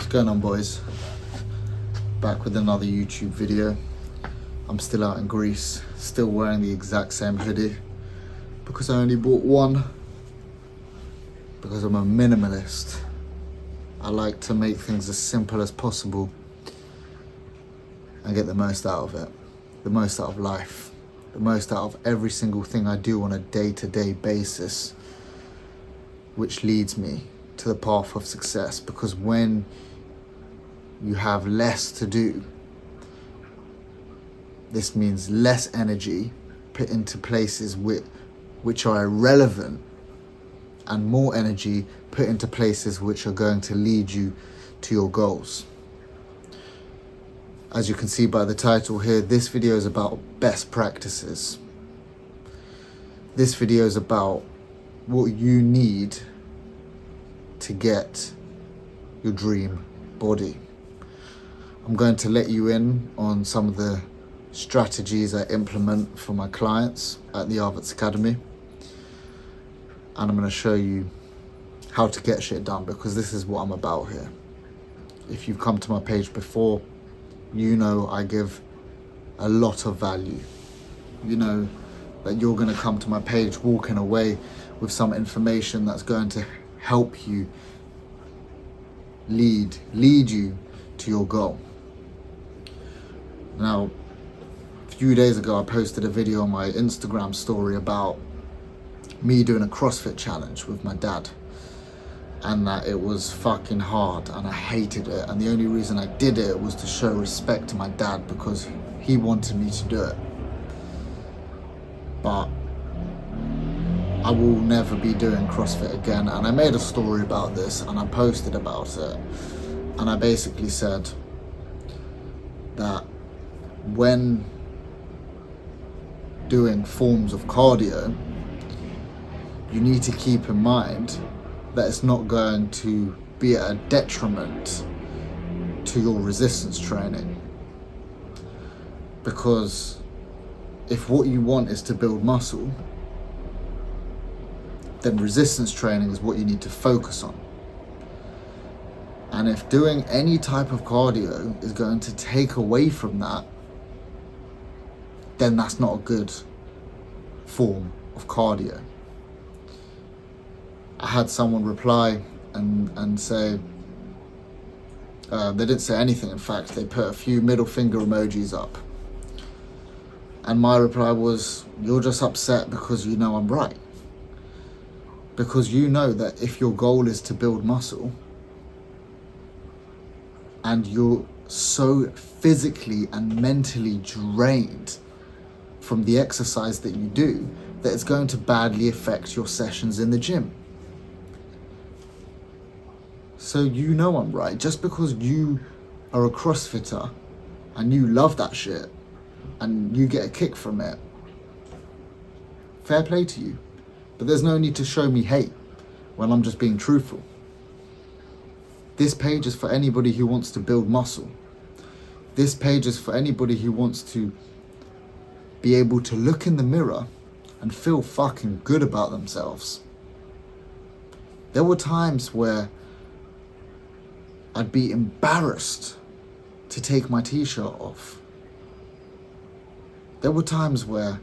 Going on, boys? Back with another YouTube video. I'm still out in Greece, still wearing the exact same hoodie because I only bought one, because I'm a minimalist. I like to make things as simple as possible and get the most out of it, the most out of life, the most out of every single thing I do on a day-to-day basis, which leads me to the path of success. Because when you have less to do, this means less energy put into places which are irrelevant, and more energy put into places which are going to lead you to your goals. As you can see by the title here, this video is about best practices. This video is about what you need to get your dream body. I'm going to let you in on some of the strategies I implement for my clients at the Arvatz Academy. And I'm going to show you how to get shit done, because this is what I'm about here. If you've come to my page before, you know I give a lot of value. You know that you're going to come to my page walking away with some information that's going to help you lead you to your goal. Now, a few days ago I posted a video on my Instagram story about me doing a CrossFit challenge with my dad, and that it was fucking hard and I hated it, and the only reason I did it was to show respect to my dad because he wanted me to do it. But I will never be doing CrossFit again, and I made a story about this and I posted about it, and I basically said that when doing forms of cardio, you need to keep in mind that it's not going to be at a detriment to your resistance training. Because if what you want is to build muscle, then resistance training is what you need to focus on. And if doing any type of cardio is going to take away from that, then that's not a good form of cardio. I had someone reply and say, they didn't say anything, in fact, they put a few middle finger emojis up. And my reply was, you're just upset because you know I'm right. Because you know that if your goal is to build muscle, and you're so physically and mentally drained from the exercise that you do, that it's going to badly affect your sessions in the gym. So you know I'm right. Just because you are a CrossFitter and you love that shit and you get a kick from it, fair play to you. But there's no need to show me hate when I'm just being truthful. This page is for anybody who wants to build muscle. This page is for anybody who wants to be able to look in the mirror and feel fucking good about themselves. There were times where I'd be embarrassed to take my t-shirt off. There were times where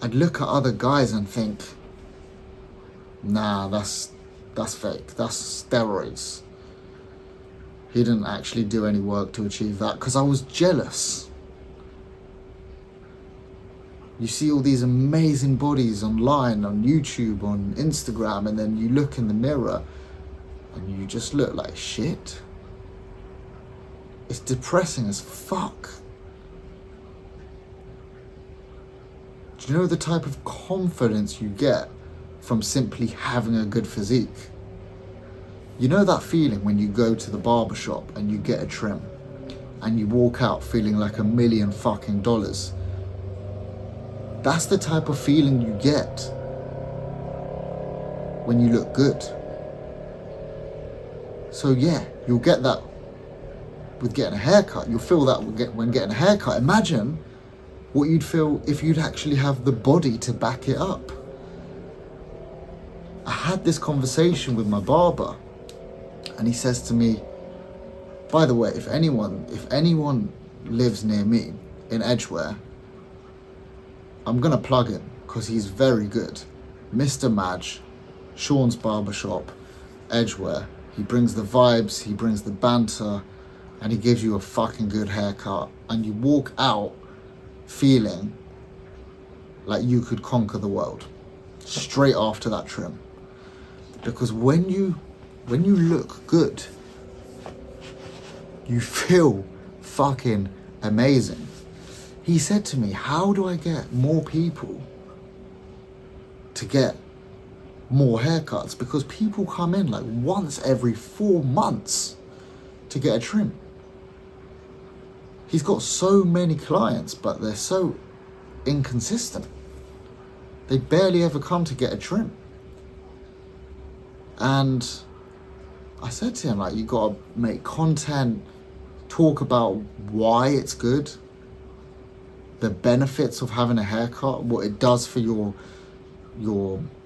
I'd look at other guys and think, nah, that's fake, that's steroids. He didn't actually do any work to achieve that, because I was jealous. You see all these amazing bodies online, on YouTube, on Instagram, and then you look in the mirror and you just look like shit. It's depressing as fuck. Do you know the type of confidence you get from simply having a good physique? You know that feeling when you go to the barbershop and you get a trim and you walk out feeling like $1 million fucking dollars? That's the type of feeling you get when you look good. So yeah, you'll get that with getting a haircut. You'll feel that when getting a haircut. Imagine what you'd feel if you'd actually have the body to back it up. I had this conversation with my barber, and he says to me, By the way, if anyone lives near me in Edgware, I'm gonna plug him because he's very good. Mr. Madge, Sean's Barbershop, Edgware. He brings the vibes, he brings the banter, and he gives you a fucking good haircut, and you walk out feeling like you could conquer the world straight after that trim. Because when you look good, you feel fucking amazing. He said to me, how do I get more people to get more haircuts? Because people come in like once every 4 months to get a trim. He's got so many clients, but they're so inconsistent. They barely ever come to get a trim. And I said to him, like, you gotta make content, talk about why it's good, the benefits of having a haircut, what it does for your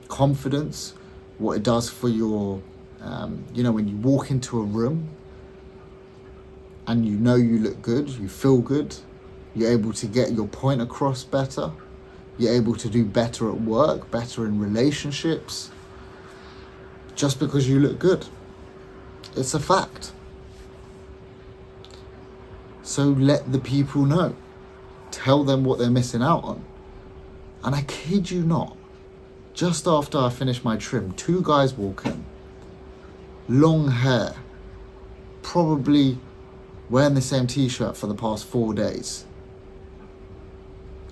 confidence, what it does for your, when you walk into a room and you know you look good, you feel good, you're able to get your point across better, you're able to do better at work, better in relationships, just because you look good. It's a fact. So let the people know. Tell them what they're missing out on. And I kid you not, just after I finished my trim, 2 guys walk in, long hair, probably wearing the same t-shirt for the past 4 days.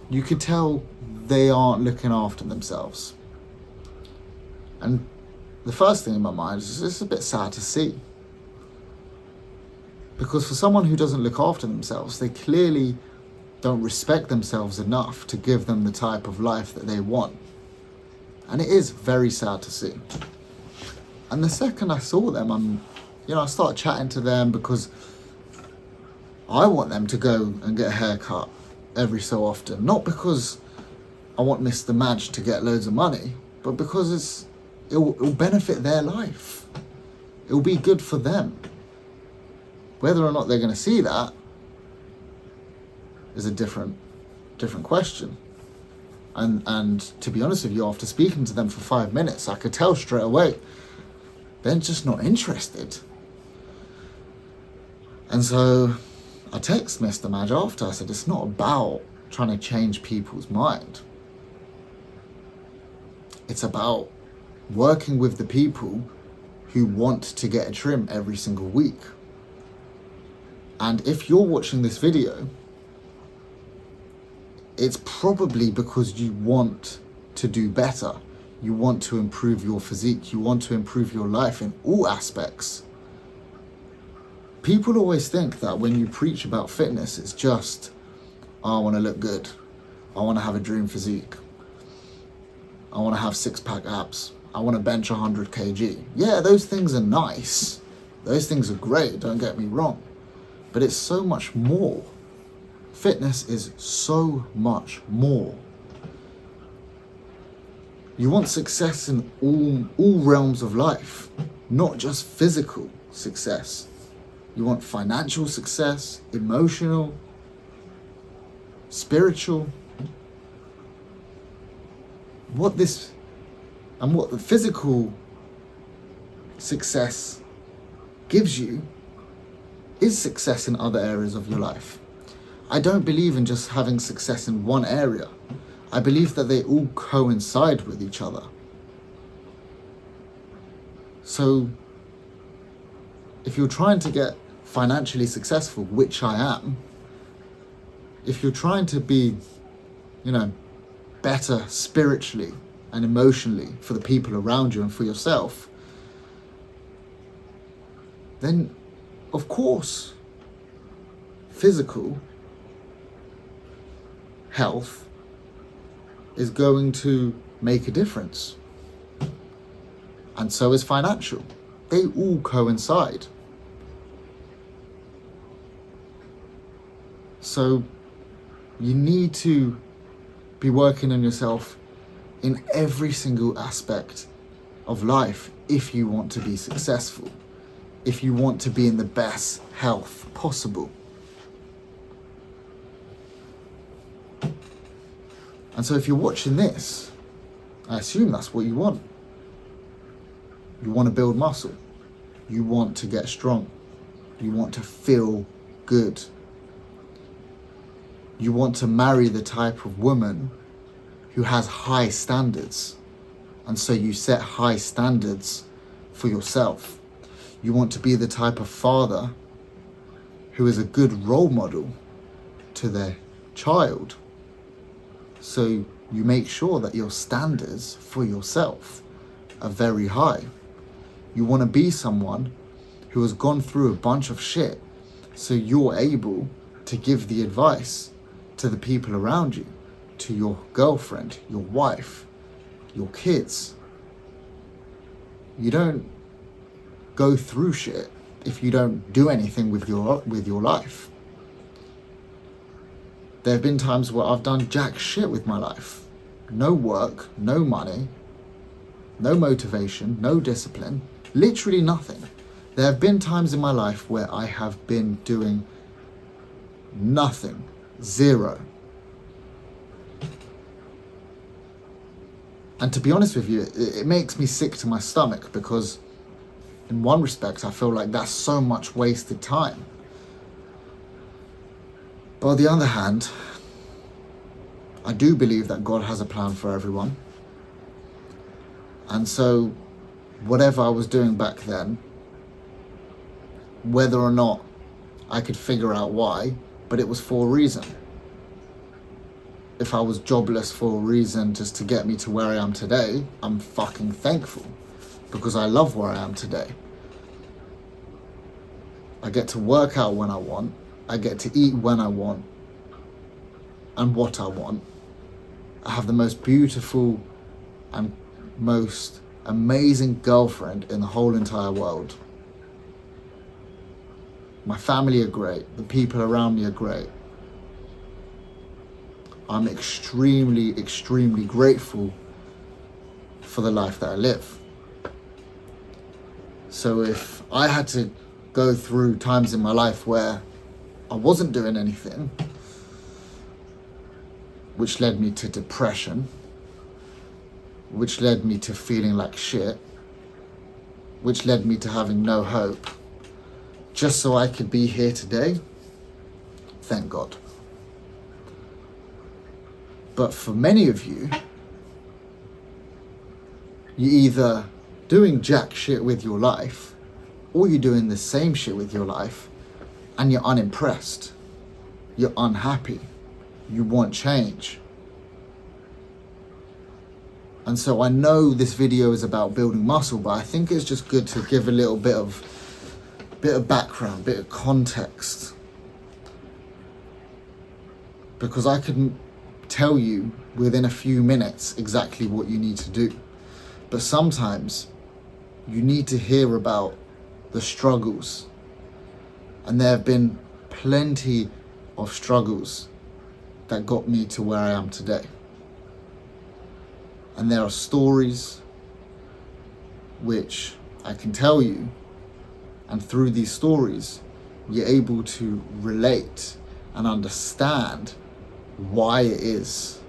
You could tell they aren't looking after themselves. And the first thing in my mind is it's a bit sad to see. Because for someone who doesn't look after themselves, they clearly don't respect themselves enough to give them the type of life that they want. And it is very sad to see. And the second I saw them, I started chatting to them because I want them to go and get a haircut every so often. Not because I want Mr. Madge to get loads of money, but because it'll benefit their life. It'll be good for them. Whether or not they're going to see that is a different question. And to be honest with you, after speaking to them for 5 minutes, I could tell straight away they're just not interested. And so I text Mr. Madge after. I said, it's not about trying to change people's mind. It's about working with the people who want to get a trim every single week. And if you're watching this video, it's probably because you want to do better. You want to improve your physique. You want to improve your life in all aspects. People always think that when you preach about fitness, it's just, I want to look good. I want to have a dream physique. I want to have 6-pack abs. I want to bench 100 kg. Yeah, those things are nice. Those things are great, don't get me wrong. But it's so much more. Fitness is so much more. You want success in all realms of life, not just physical success. You want financial success, emotional, spiritual. What the physical success gives you is success in other areas of your life. I don't believe in just having success in one area. I believe that they all coincide with each other. So if you're trying to get financially successful, which I am, if you're trying to be, better spiritually and emotionally for the people around you and for yourself, then of course physical health is going to make a difference. And so is financial. They all coincide. So you need to be working on yourself in every single aspect of life if you want to be successful. if you want to be in the best health possible. And so if you're watching this, I assume that's what you want. You want to build muscle. You want to get strong. You want to feel good. You want to marry the type of woman who has high standards. And so you set high standards for yourself. You want to be the type of father who is a good role model to their child. So you make sure that your standards for yourself are very high. You want to be someone who has gone through a bunch of shit, so you're able to give the advice to the people around you, to your girlfriend, your wife, your kids. You don't go through shit if you don't do anything with your life. There have been times where I've done jack shit with my life. No work, no money, no motivation, no discipline, literally nothing. There have been times in my life where I have been doing nothing, zero. And to be honest with you, it makes me sick to my stomach, because in one respect, I feel like that's so much wasted time. But on the other hand, I do believe that God has a plan for everyone. And so whatever I was doing back then, whether or not I could figure out why, but it was for a reason. If I was jobless for a reason just to get me to where I am today, I'm fucking thankful, because I love where I am today. I get to work out when I want. I get to eat when I want and what I want. I have the most beautiful and most amazing girlfriend in the whole entire world. My family are great. The people around me are great. I'm extremely, extremely grateful for the life that I live. So if I had to go through times in my life where I wasn't doing anything, which led me to depression, which led me to feeling like shit, which led me to having no hope, just so I could be here today, thank God. But for many of you, you're either doing jack shit with your life, or you're doing the same shit with your life, and you're unimpressed, you're unhappy, you want change. And so I know this video is about building muscle, but I think it's just good to give a little bit of background, bit of context. Because I couldn't tell you within a few minutes exactly what you need to do. But sometimes you need to hear about the struggles. And there have been plenty of struggles that got me to where I am today. And there are stories which I can tell you, and through these stories, you're able to relate and understand why it is,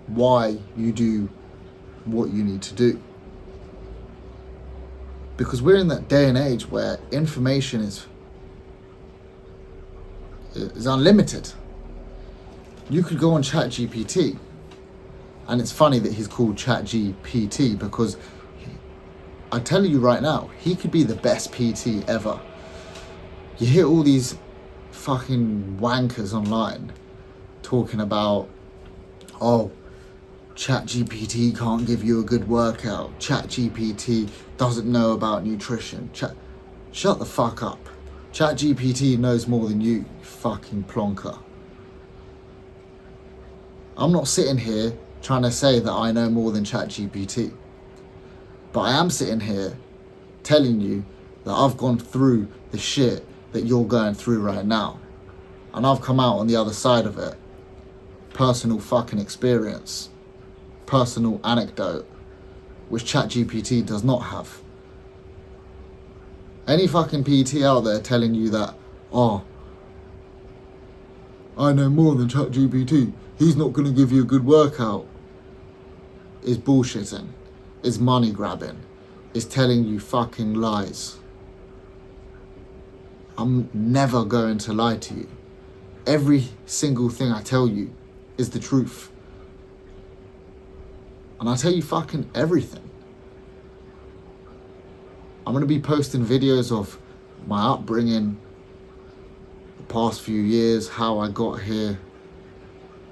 why you do what you need to do. Because we're in that day and age where information is unlimited. You could go on ChatGPT, and it's funny that he's called ChatGPT, because I tell you right now, he could be the best PT ever. You hear all these fucking wankers online talking about, oh, ChatGPT can't give you a good workout. ChatGPT doesn't know about nutrition. Shut the fuck up. ChatGPT knows more than you fucking plonker. I'm not sitting here trying to say that I know more than ChatGPT. But I am sitting here telling you that I've gone through the shit that you're going through right now. And I've come out on the other side of it. Personal fucking experience. Personal anecdote. Which ChatGPT does not have. Any fucking PT out there telling you that, oh, I know more than ChatGPT, he's not going to give you a good workout, is bullshitting, is money grabbing, is telling you fucking lies. I'm never going to lie to you. Every single thing I tell you is the truth. And I tell you fucking everything. I'm going to be posting videos of my upbringing, the past few years, how I got here,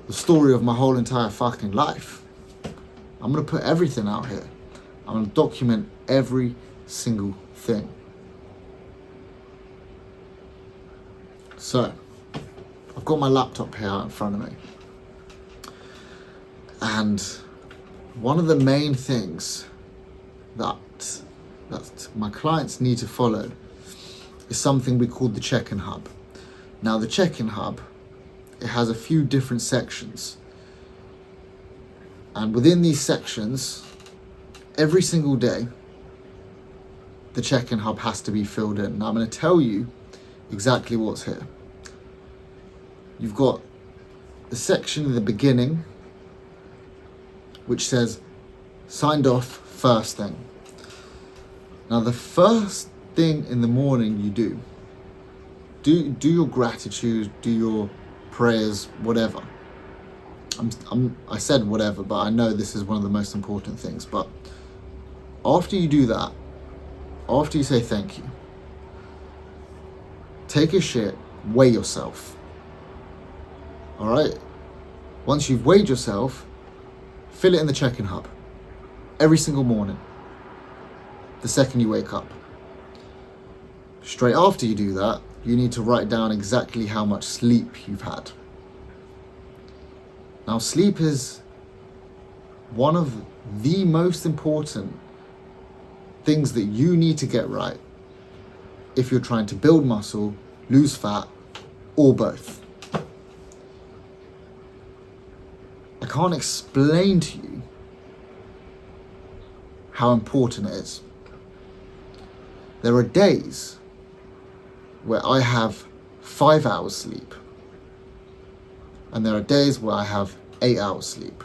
the story of my whole entire fucking life. I'm going to put everything out here. I'm going to document every single thing. So, I've got my laptop here out in front of me. And one of the main things that my clients need to follow is something we call the check-in hub. Now the check-in hub, it has a few different sections. And within these sections, every single day, the check-in hub has to be filled in. Now I'm going to tell you exactly what's here. You've got the section in the beginning, which says, signed off first thing. Now the first thing in the morning you do your gratitude, do your prayers, whatever. I said whatever, but I know this is one of the most important things. But after you do that, after you say thank you, take a shit, weigh yourself. All right? Once you've weighed yourself, fill it in the check-in hub every single morning. The second you wake up. Straight after you do that, you need to write down exactly how much sleep you've had. Now, sleep is one of the most important things that you need to get right if you're trying to build muscle, lose fat, or both. I can't explain to you how important it is. There are days where I have 5 hours sleep, and there are days where I have 8 hours sleep.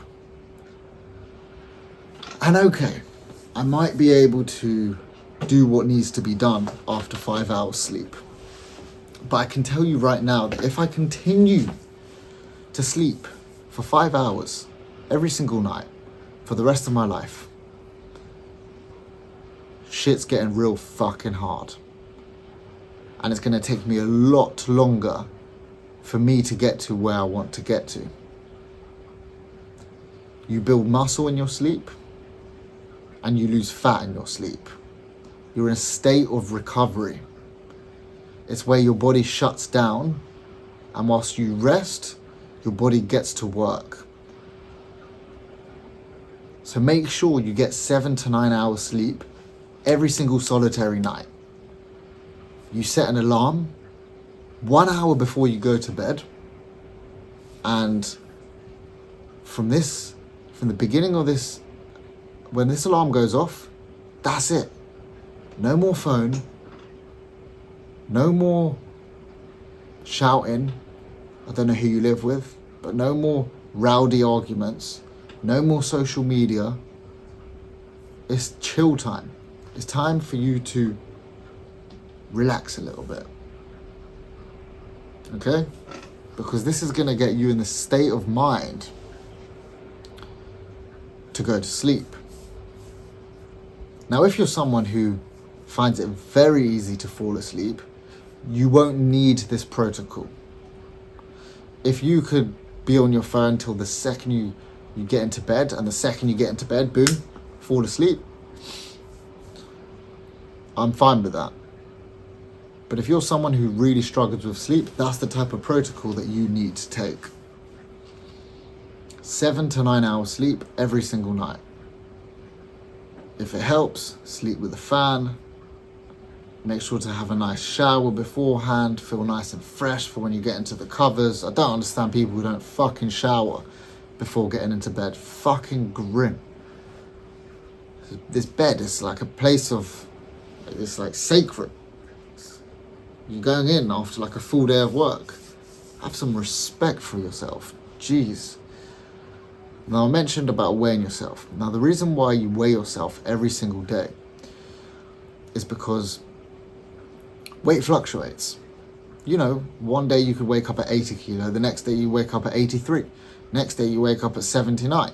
And okay, I might be able to do what needs to be done after 5 hours sleep. But I can tell you right now that if I continue to sleep for 5 hours every single night for the rest of my life, shit's getting real fucking hard. And it's going to take me a lot longer for me to get to where I want to get to. You build muscle in your sleep, and you lose fat in your sleep. You're in a state of recovery. It's where your body shuts down, and whilst you rest, your body gets to work. So make sure you get 7 to 9 hours sleep every single solitary night. You set an alarm 1 hour before you go to bed, and from the beginning of this, when this alarm goes off, that's it. No more phone, no more shouting. I don't know who you live with, but no more rowdy arguments, no more social media. It's chill time. It's time for you to relax a little bit. Okay? Because this is going to get you in the state of mind to go to sleep. Now, if you're someone who finds it very easy to fall asleep, you won't need this protocol. If you could be on your phone till the second you get into bed, and the second you get into bed, boom, fall asleep, I'm fine with that. But if you're someone who really struggles with sleep, that's the type of protocol that you need to take. 7 to 9 hours sleep every single night. If it helps, sleep with a fan. Make sure to have a nice shower beforehand. Feel nice and fresh for when you get into the covers. I don't understand people who don't fucking shower before getting into bed. Fucking grim. This bed is like a place of, it's like sacred. You're going in after like a full day of work. Have some respect for yourself. Jeez. Now, I mentioned about weighing yourself. Now, the reason why you weigh yourself every single day is because weight fluctuates. You know, one day you could wake up at 80 kilo, the next day you wake up at 83, next day you wake up at 79.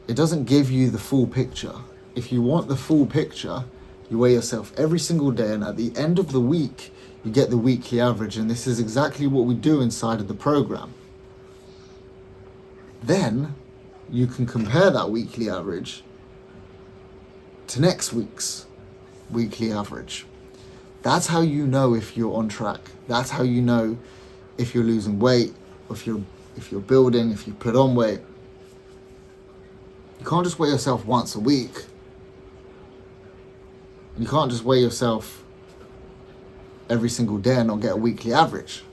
It doesn't give you the full picture. If you want the full picture, you weigh yourself every single day, and at the end of the week, you get the weekly average, and this is exactly what we do inside of the program. Then you can compare that weekly average to next week's weekly average. That's how you know if you're on track. That's how you know if you're losing weight, if you're building, if you put on weight. You can't just weigh yourself once a week. And you can't just weigh yourself every single day and not get a weekly average.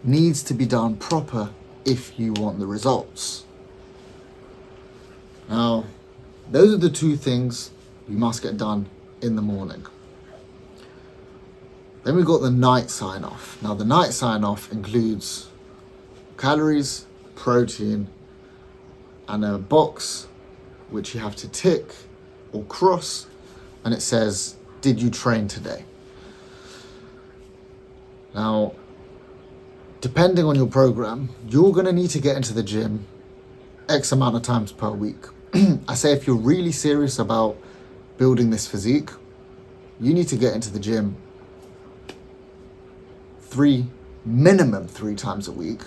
Needs to be done proper if you want the results. Now, those are the two things you must get done in the morning. Then we've got the night sign off. Now, the night sign off includes calories, protein, and a box which you have to tick or cross, and it says, did you train today? Now, depending on your program, you're going to need to get into the gym X amount of times per week. I say if you're really serious about building this physique, you need to get into the gym minimum three times a week,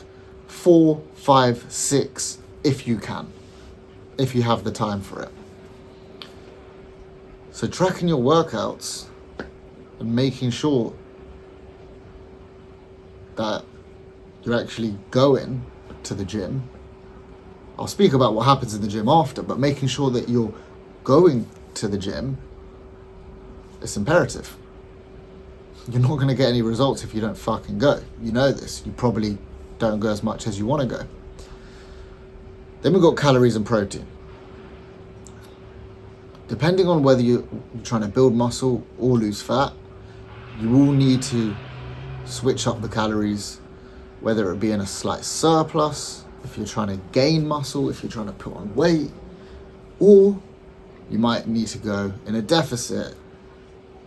4, 5, 6, if you can, if you have the time for it. So tracking your workouts and making sure that you're actually going to the gym. I'll speak about what happens in the gym after, but making sure that you're going to the gym is imperative. You're not going to get any results if you don't fucking go. You know this. You probably don't go as much as you want to go. Then we've got calories and protein. Depending on whether you're trying to build muscle or lose fat, you will need to switch up the calories, whether it be in a slight surplus, if you're trying to gain muscle, if you're trying to put on weight, or you might need to go in a deficit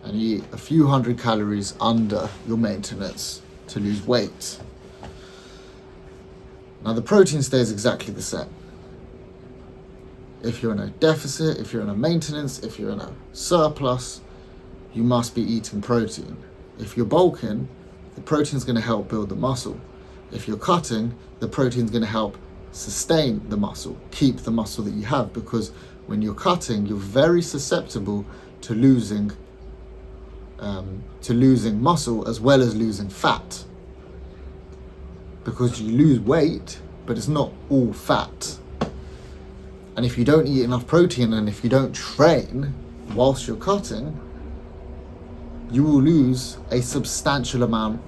and eat a few hundred calories under your maintenance to lose weight. Now, the protein stays exactly the same. If you're in a deficit, if you're in a maintenance, if you're in a surplus, you must be eating protein. If you're bulking, the protein is going to help build the muscle. If you're cutting, the protein is going to help sustain the muscle, keep the muscle that you have, because when you're cutting, you're very susceptible to losing muscle as well as losing fat, because you lose weight, but it's not all fat. And if you don't eat enough protein and if you don't train whilst you're cutting, you will lose a substantial amount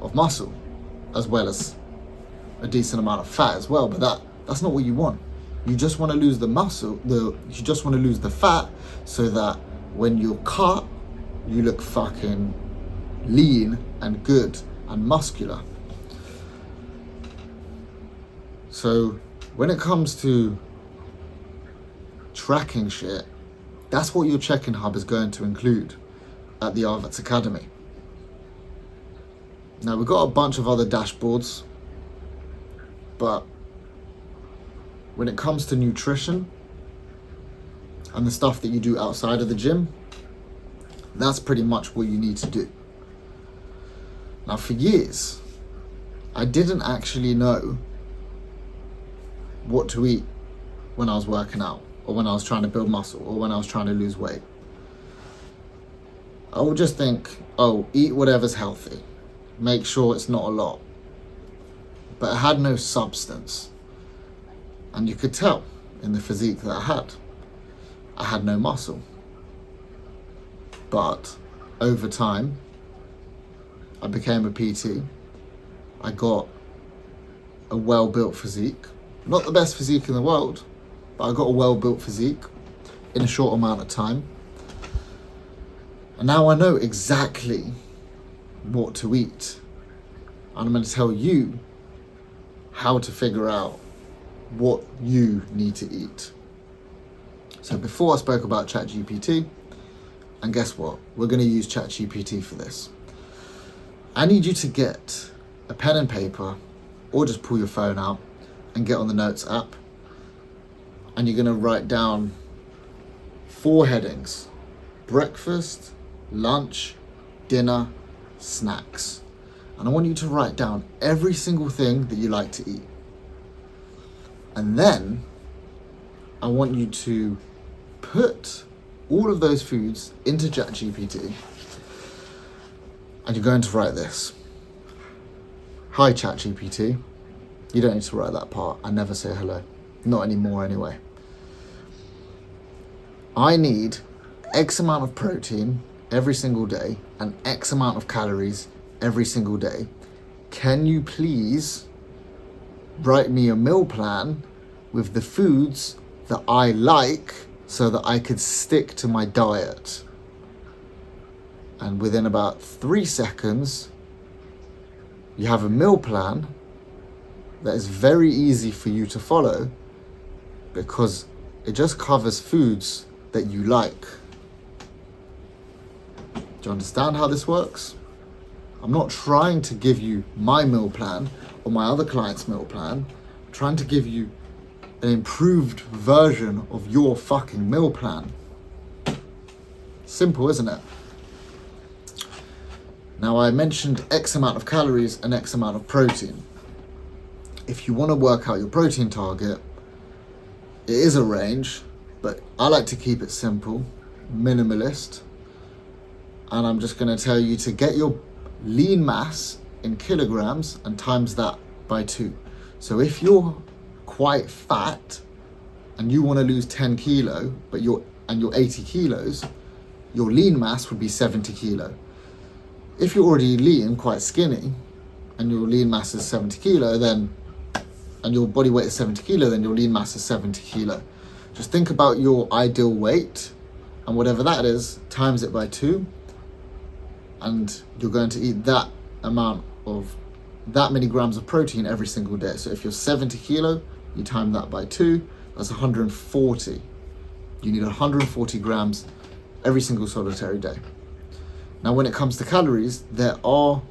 of muscle as well as a decent amount of fat as well. But that's not what you want. You just want to lose the muscle, you just want to lose the fat so that when you're cut, you look fucking lean and good and muscular. So when it comes to tracking shit, that's what your check-in hub is going to include at the Arvatz Academy. Now, we've got a bunch of other dashboards, but when it comes to nutrition and the stuff that you do outside of the gym, that's pretty much what you need to do. Now, for years, I didn't actually know what to eat when I was working out, or when I was trying to build muscle, or when I was trying to lose weight. I would just think, oh, eat whatever's healthy. Make sure it's not a lot. But it had no substance. And you could tell in the physique that I had. I had no muscle. But over time, I became a PT. I got a well-built physique. Not the best physique in the world, but I got a well-built physique in a short amount of time. And now I know exactly what to eat. And I'm going to tell you how to figure out what you need to eat. So before I spoke about ChatGPT, and guess what? We're going to use ChatGPT for this. I need you to get a pen and paper, or just pull your phone out and get on the Notes app. And you're going to write down 4 headings: breakfast, lunch, dinner, snacks. And I want you to write down every single thing that you like to eat. And then I want you to put all of those foods into ChatGPT. And you're going to write this: "Hi ChatGPT." You don't need to write that part. I never say hello. Not anymore anyway. "I need X amount of protein every single day and X amount of calories every single day. Can you please write me a meal plan with the foods that I like so that I could stick to my diet?" And within about 3 seconds, you have a meal plan that is very easy for you to follow, because it just covers foods that you like. Do you understand how this works? I'm not trying to give you my meal plan or my other client's meal plan. I'm trying to give you an improved version of your fucking meal plan. Simple, isn't it? Now, I mentioned X amount of calories and X amount of protein. If you want to work out your protein target, it is a range, but I like to keep it simple, minimalist. And I'm just going to tell you to get your lean mass in kilograms and times that by 2. So if you're quite fat and you want to lose 10 kilo, but you're 80 kilos, your lean mass would be 70 kilo. If you're already lean, quite skinny, and your lean mass is 70 kilo, then, and your body weight is 70 kilo, then your lean mass is 70 kilo. Just think about your ideal weight, and whatever that is, times it by 2, and you're going to eat that many grams of protein every single day. So if you're 70 kilo, you time that by 2, that's 140. You need 140 grams every single solitary day. Now, when it comes to calories, there are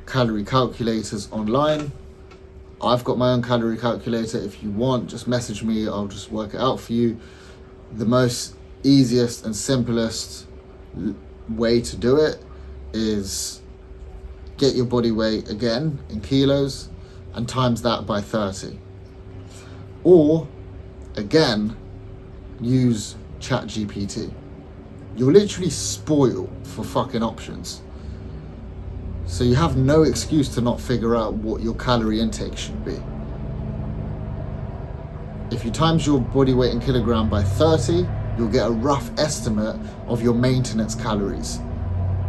calorie calculators online. I've got my own calorie calculator. If you want, just message me. I'll just work it out for you. The most easiest and simplest way to do it is get your body weight again in kilos and times that by 30. Or, again, use ChatGPT. You're literally spoiled for fucking options. So you have no excuse to not figure out what your calorie intake should be. If you times your body weight in kilogram by 30, you'll get a rough estimate of your maintenance calories.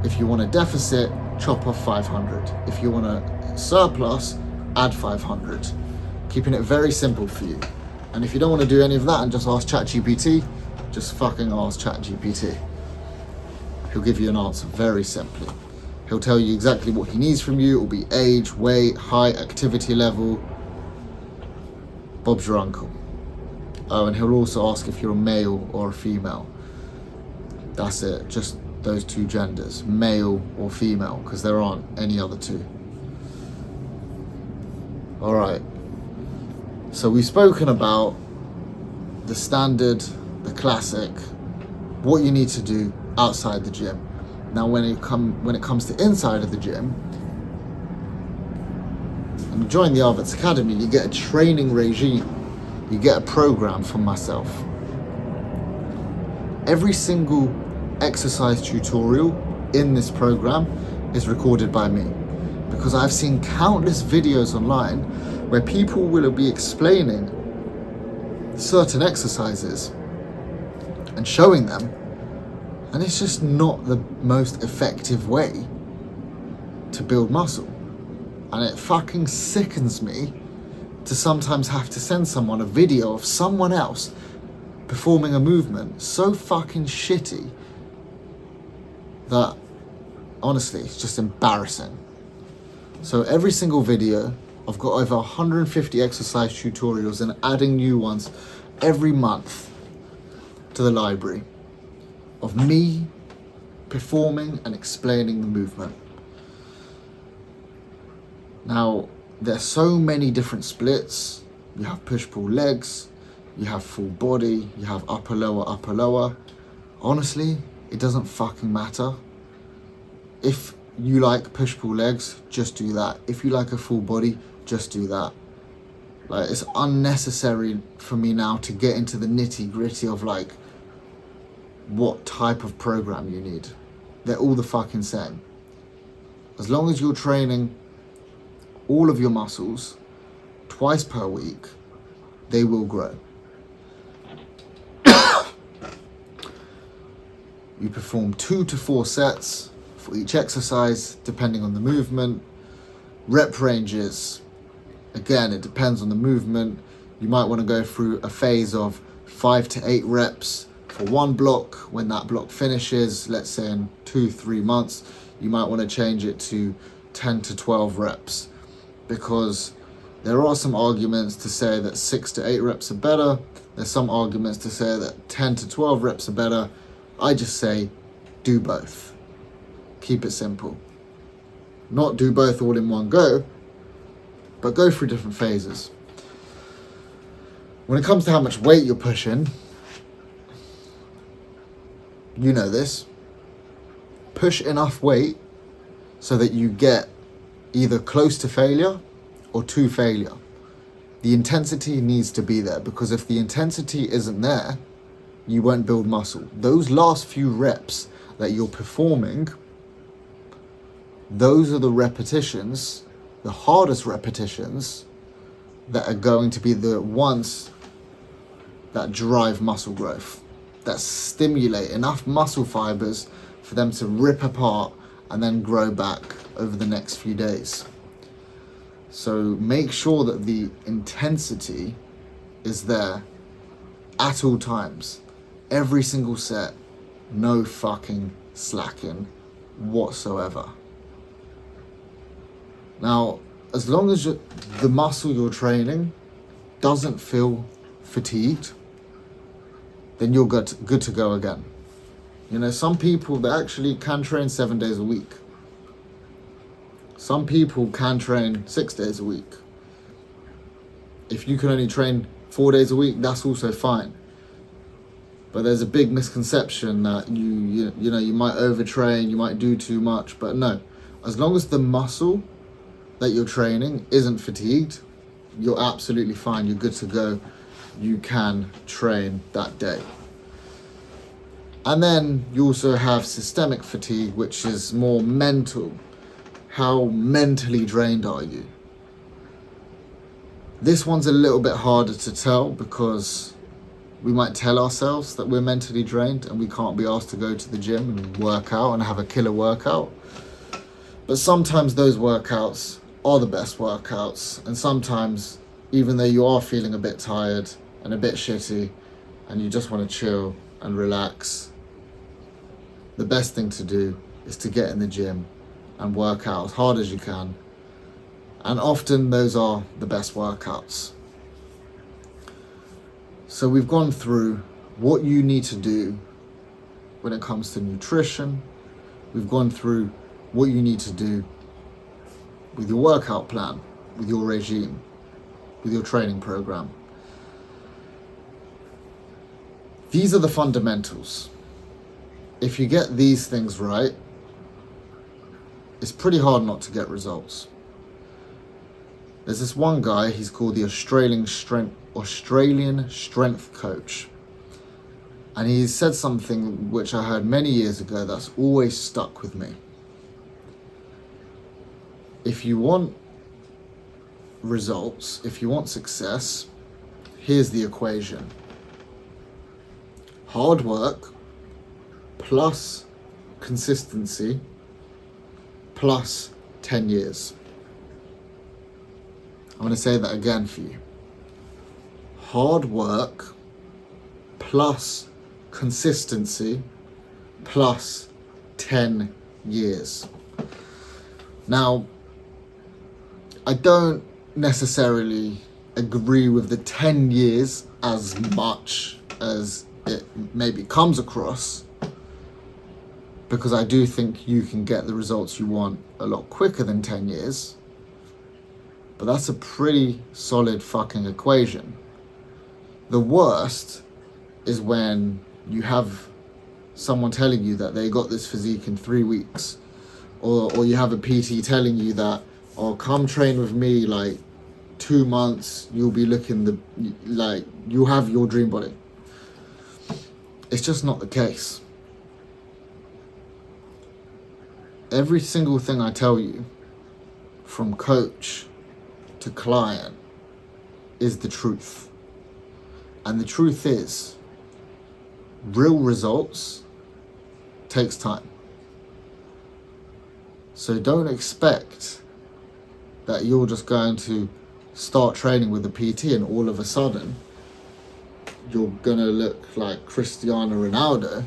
If you want a deficit, chop off 500. If you want a surplus, add 500. Keeping it very simple for you. And if you don't want to do any of that and just ask ChatGPT, just fucking ask ChatGPT. He'll give you an answer very simply. He'll tell you exactly what he needs from you. It will be age, weight, height, activity level. Bob's your uncle. Oh, and he'll also ask if you're a male or a female. That's it, just those 2 genders, male or female, because there aren't any other 2. All right. So we've spoken about the standard, the classic, what you need to do outside the gym. Now, when it comes to inside of the gym, and you join the Arvatz Academy, you get a training regime. You get a program from myself. Every single exercise tutorial in this program is recorded by me, because I've seen countless videos online where people will be explaining certain exercises and showing them, and it's just not the most effective way to build muscle. And it fucking sickens me to sometimes have to send someone a video of someone else performing a movement so fucking shitty that honestly, it's just embarrassing. So every single video, I've got over 150 exercise tutorials and adding new ones every month to the library of me performing and explaining the movement. Now, there's so many different splits. You have push-pull legs, you have full body, you have upper, lower. Honestly, it doesn't fucking matter. If you like push-pull legs, just do that. If you like a full body, just do that. Like, it's unnecessary for me now to get into the nitty-gritty of like what type of program you need. They're all the fucking same. As long as you're training all of your muscles twice per week, they will grow. You perform 2 to 4 sets for each exercise, depending on the movement. Rep ranges, again, it depends on the movement. You might want to go through a phase of 5 to 8 reps for one block. When that block finishes, let's say in 2-3 months, you might want to change it to 10 to 12 reps, because there are some arguments to say that 6 to 8 reps are better. There's some arguments to say that 10 to 12 reps are better. I just say do both. Keep it simple. Not do both all in one go, but go through different phases. When it comes to how much weight you're pushing, you know this. Push enough weight so that you get either close to failure or to failure. The intensity needs to be there, because if the intensity isn't there, you won't build muscle. Those last few reps that you're performing, those are the repetitions, the hardest repetitions, that are going to be the ones that drive muscle growth, that stimulate enough muscle fibers for them to rip apart and then grow back over the next few days. So make sure that the intensity is there at all times. Every single set, no fucking slacking whatsoever. Now, as long as the muscle you're training doesn't feel fatigued, then you're good to go again. You know, some people, they actually can train 7 days a week. Some people can train 6 days a week. If you can only train 4 days a week, that's also fine. But there's a big misconception that you know, you might overtrain, you might do too much. But no, as long as the muscle that you're training isn't fatigued, you're absolutely fine. You're good to go. You can train that day. And then you also have systemic fatigue, which is more mental. How mentally drained are you? This one's a little bit harder to tell, because we might tell ourselves that we're mentally drained and we can't be asked to go to the gym and work out and have a killer workout. But sometimes those workouts are the best workouts. And sometimes, even though you are feeling a bit tired and a bit shitty and you just want to chill and relax, the best thing to do is to get in the gym and work out as hard as you can. And often those are the best workouts. So we've gone through what you need to do when it comes to nutrition. We've gone through what you need to do with your workout plan, with your regime, with your training program. These are the fundamentals. If you get these things right, it's pretty hard not to get results. There's this one guy, he's called the Australian strength coach. And he said something which I heard many years ago that's always stuck with me. If you want results, if you want success, here's the equation. Hard work plus consistency plus 10 years. I'm going to say that again for you. Hard work plus consistency plus 10 years. Now, I don't necessarily agree with the 10 years as much as it maybe comes across, because I do think you can get the results you want a lot quicker than 10 years. But that's a pretty solid fucking equation. The worst is when you have someone telling you that they got this physique in 3 weeks, or you have a PT telling you that, oh, come train with me, like 2 months, you'll be looking like you'll have your dream body. It's just not the case. Every single thing I tell you, from coach to client, is the truth. And the truth is, real results takes time. So don't expect that you're just going to start training with a PT and all of a sudden you're gonna look like Cristiano Ronaldo.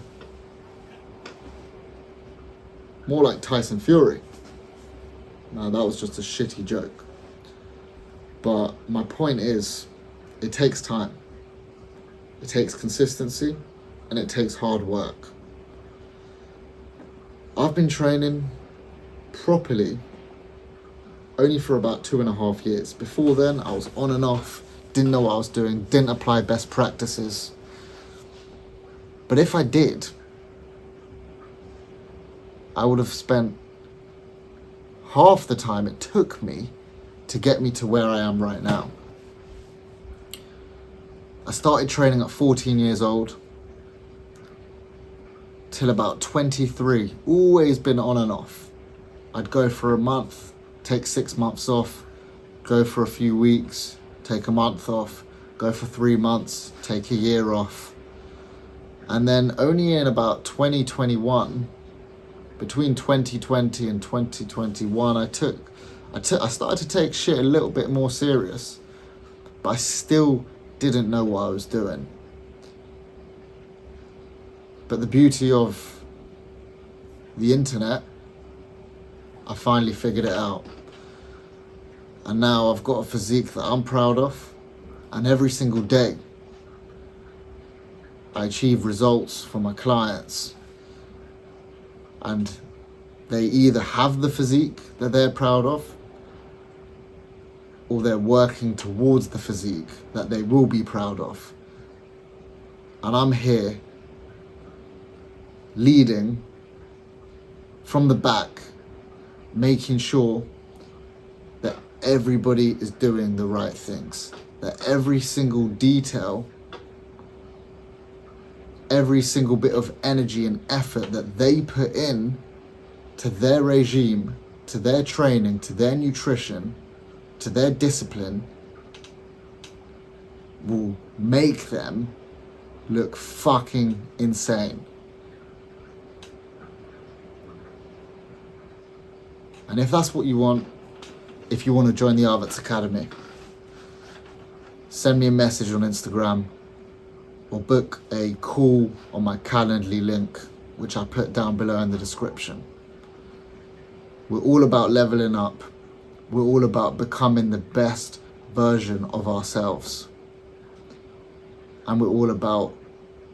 More like Tyson Fury. Now that was just a shitty joke. But my point is, it takes time. It takes consistency and it takes hard work. I've been training properly only for about 2.5 years. Before then, I was on and off, didn't know what I was doing, didn't apply best practices. But if I did, I would have spent half the time it took me to get me to where I am right now. I started training at 14 years old till about 23, always been on and off. I'd go for a month, take 6 months off, go for a few weeks, take a month off, go for 3 months, take a year off. And then only in about 2021, between 2020 and 2021, I started to take shit a little bit more serious, but I still didn't know what I was doing. But the beauty of the internet, I finally figured it out. And now I've got a physique that I'm proud of, and every single day I achieve results for my clients, and they either have the physique that they're proud of, or they're working towards the physique that they will be proud of. And I'm here leading from the back, making sure that everybody is doing the right things, that every single detail, every single bit of energy and effort that they put in to their regime, to their training, to their nutrition, to their discipline, will make them look fucking insane. And if that's what you want, if you want to join the Arvatz Academy, send me a message on Instagram or book a call on my Calendly link, which I put down below in the description. We're all about leveling up. We're all about becoming the best version of ourselves. And we're all about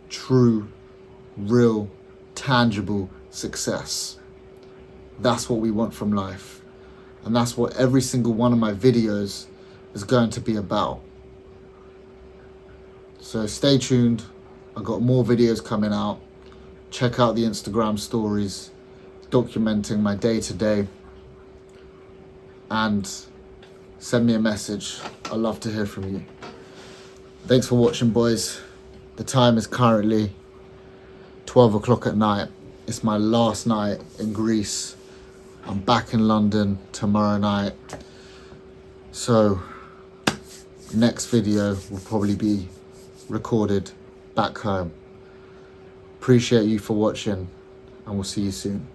true, real, tangible success. That's what we want from life. And that's what every single one of my videos is going to be about. So stay tuned. I've got more videos coming out. Check out the Instagram stories, documenting my day-to-day. And send me a message. I'd love to hear from you. Thanks for watching, boys. The time is currently 12 o'clock at night. It's my last night in Greece. I'm back in London tomorrow night. So next video will probably be recorded back home. Appreciate you for watching, and we'll see you soon.